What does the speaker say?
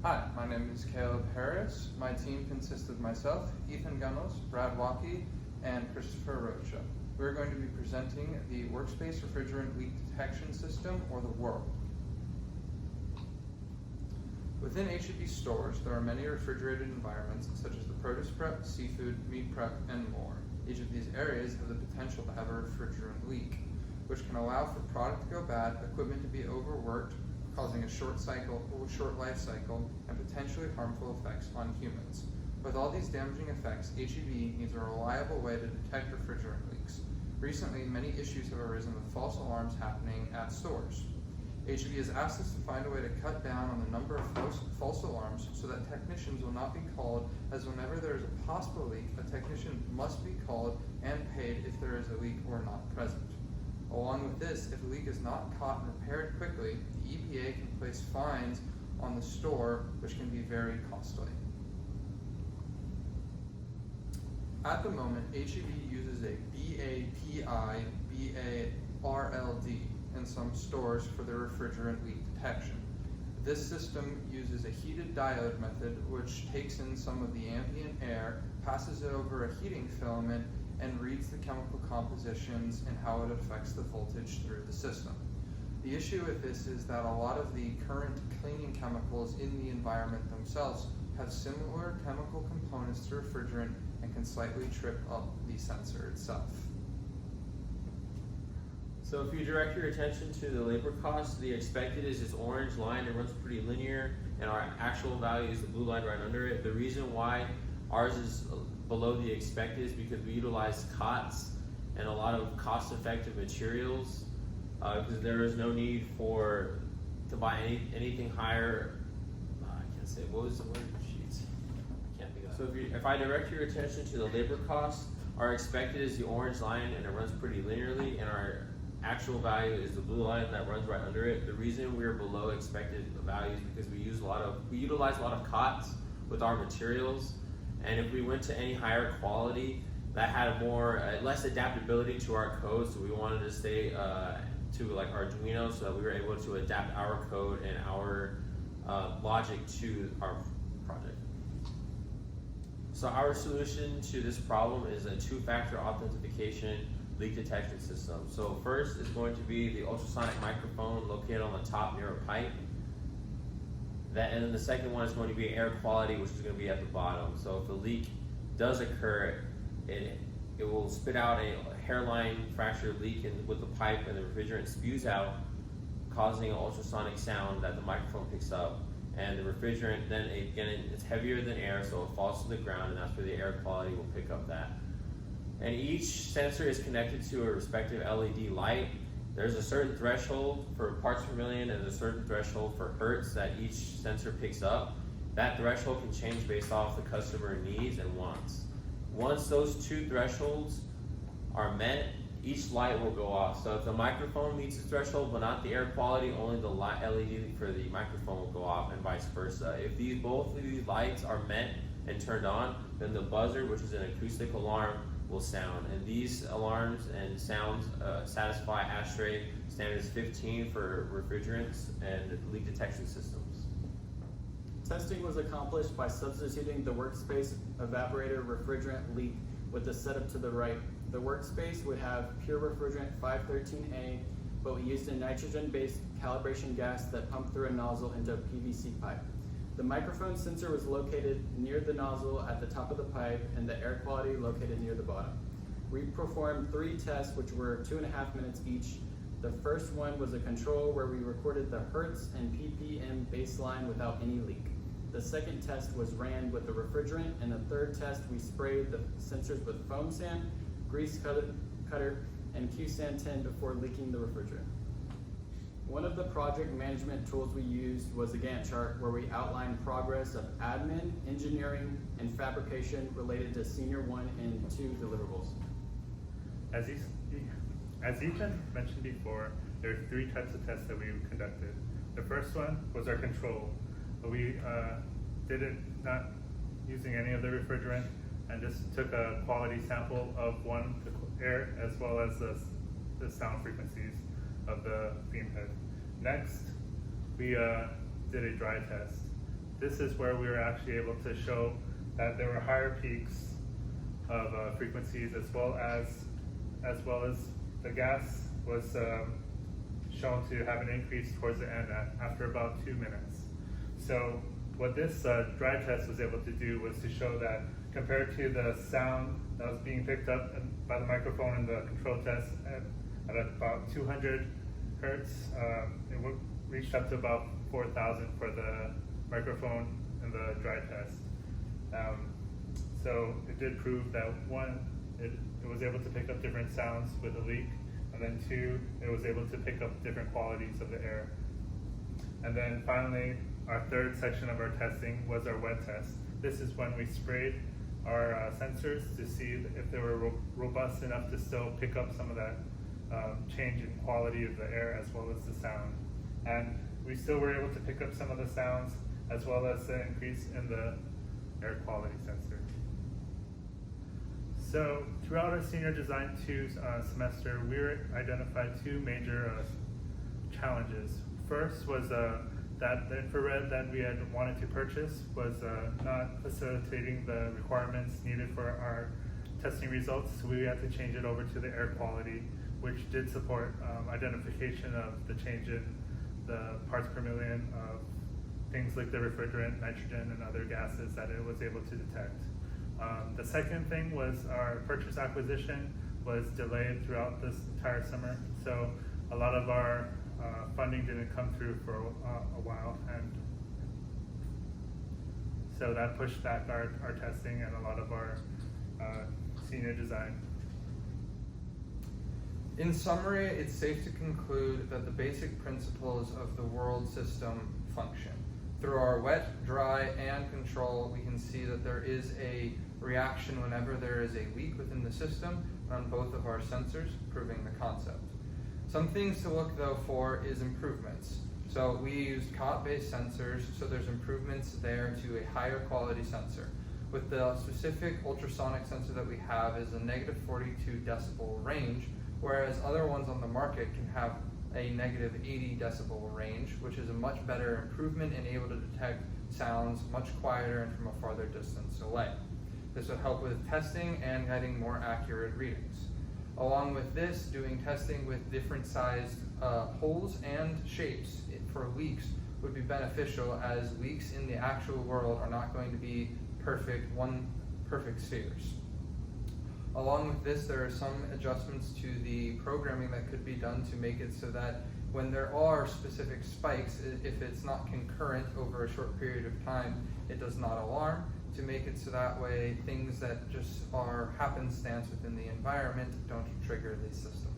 Hi, my name is Caleb Harris. My team consists of myself, Ethan Gunnels, Brad Waukee, and Christopher Rocha. We're going to be presenting the Workspace Refrigerant Leak Detection System, or the WRLD. Within H-E-B stores, there are many refrigerated environments such as the produce prep, seafood, meat prep, and more. Each of these areas have the potential to have a refrigerant leak, which can allow for product to go bad, equipment to be overworked, causing a short life cycle, and potentially harmful effects on humans. With all these damaging effects, H-E-B needs a reliable way to detect refrigerant leaks. Recently, many issues have arisen with false alarms happening at stores. H-E-B has asked us to find a way to cut down on the number of false alarms so that technicians will not be called, as whenever there is a possible leak, a technician must be called and paid if there is a leak or not present. Along with this, if a leak is not caught and repaired quickly, the EPA can place fines on the store, which can be very costly. At the moment, H-E-B uses a BAPI-BARLD in some stores for their refrigerant leak detection. This system uses a heated diode method, which takes in some of the ambient air, passes it over a heating filament, and reads the chemical compositions and how it affects the voltage through the system. The issue with this is that a lot of the current cleaning chemicals in the environment themselves have similar chemical components to refrigerant and can slightly trip up the sensor itself. So if you direct your attention to the labor cost, the expected is this orange line. It runs pretty linear, and our actual value is the blue line right under it. The reason why ours is below the expected is because we utilize COTS and a lot of cost-effective materials, because there is no need to buy anything higher. I can't say, what was the word? Jeez, I can't think of it. So if I direct your attention to the labor cost, our expected is the orange line, and it runs pretty linearly, and our actual value is the blue line that runs right under it. The reason we're below expected value is because we utilize a lot of COTS with our materials, and if we went to any higher quality, that had less adaptability to our code. So we wanted to stay to like Arduino, so that we were able to adapt our code and our logic to our project. So our solution to this problem is a two-factor authentication leak detection system. So first is going to be the ultrasonic microphone located on the top near a pipe. And then the second one is going to be air quality, which is going to be at the bottom. So if a leak does occur, it will spit out a hairline fracture leak with the pipe, and the refrigerant spews out, causing an ultrasonic sound that the microphone picks up. And the refrigerant then, again, it's heavier than air, so it falls to the ground, and that's where the air quality will pick up that. And each sensor is connected to a respective LED light. There's a certain threshold for parts per million and a certain threshold for hertz that each sensor picks up. That threshold can change based off the customer needs and wants. Once those two thresholds are met, each light will go off. So if the microphone meets the threshold but not the air quality, only the LED for the microphone will go off, and vice versa. If both of these lights are met and turned on, then the buzzer, which is an acoustic alarm, will sound. And these alarms and sounds satisfy ASHRAE standards 15 for refrigerants and leak detection systems. Testing was accomplished by substituting the Workspace evaporator refrigerant leak with the setup to the right. The Workspace would have pure refrigerant 513A, but we used a nitrogen-based calibration gas that pumped through a nozzle into a PVC pipe. The microphone sensor was located near the nozzle at the top of the pipe, and the air quality located near the bottom. We performed 3 tests, which were 2.5 minutes each. The first one was a control where we recorded the hertz and ppm baseline without any leak. The second test was ran with the refrigerant, and the third test we sprayed the sensors with foam sand, grease cutter, and Q-Sand 10 before leaking the refrigerant. One of the project management tools we used was the Gantt chart, where we outlined progress of admin, engineering, and fabrication related to Senior 1 and 2 deliverables. As Ethan mentioned before, there are 3 types of tests that we conducted. The first one was our control. We did it not using any of the refrigerant, and just took a quality sample of the air as well as the sound frequencies of the beam head. Next, we did a dry test. this is where we were actually able to show that there were higher peaks of frequencies, as well as the gas was shown to have an increase towards the end after about 2 minutes. So what this dry test was able to do was to show that compared to the sound that was being picked up by the microphone in the control test at about 200 hertz, it reached up to about 4,000 for the microphone in the dry test. So it did prove that one, it was able to pick up different sounds with a leak, and then two, it was able to pick up different qualities of the air. And then finally, our third section of our testing was our wet test. This is when we sprayed our sensors to see if they were robust enough to still pick up some of that change in quality of the air as well as the sound. And we still were able to pick up some of the sounds as well as the increase in the air quality sensor. So throughout our Senior Design 2 semester, we identified two major challenges. First was that the infrared that we had wanted to purchase was not facilitating the requirements needed for our testing results, so we had to change it over to the air quality, which did support identification of the change in the parts per million of things like the refrigerant, nitrogen, and other gases that it was able to detect. The second thing was our purchase acquisition was delayed throughout this entire summer, so a lot of our funding didn't come through for a while, and so that pushed back our testing and a lot of our senior design. In summary, it's safe to conclude that the basic principles of the world system function. Through our wet, dry, and control, we can see that there is a reaction whenever there is a leak within the system on both of our sensors, proving the concept. Some things to look though for is improvements. So we used COT-based sensors, so there's improvements there to a higher quality sensor. With the specific ultrasonic sensor that we have is a negative 42 decibel range, whereas other ones on the market can have a negative 80 decibel range, which is a much better improvement and able to detect sounds much quieter and from a farther distance away. This will help with testing and getting more accurate readings. Along with this, doing testing with different sized holes and shapes for leaks would be beneficial, as leaks in the actual world are not going to be perfect spheres. Along with this, there are some adjustments to the programming that could be done to make it so that when there are specific spikes, if it's not concurrent over a short period of time, it does not alarm, to make it so that way things that just are happenstance within the environment don't trigger the system.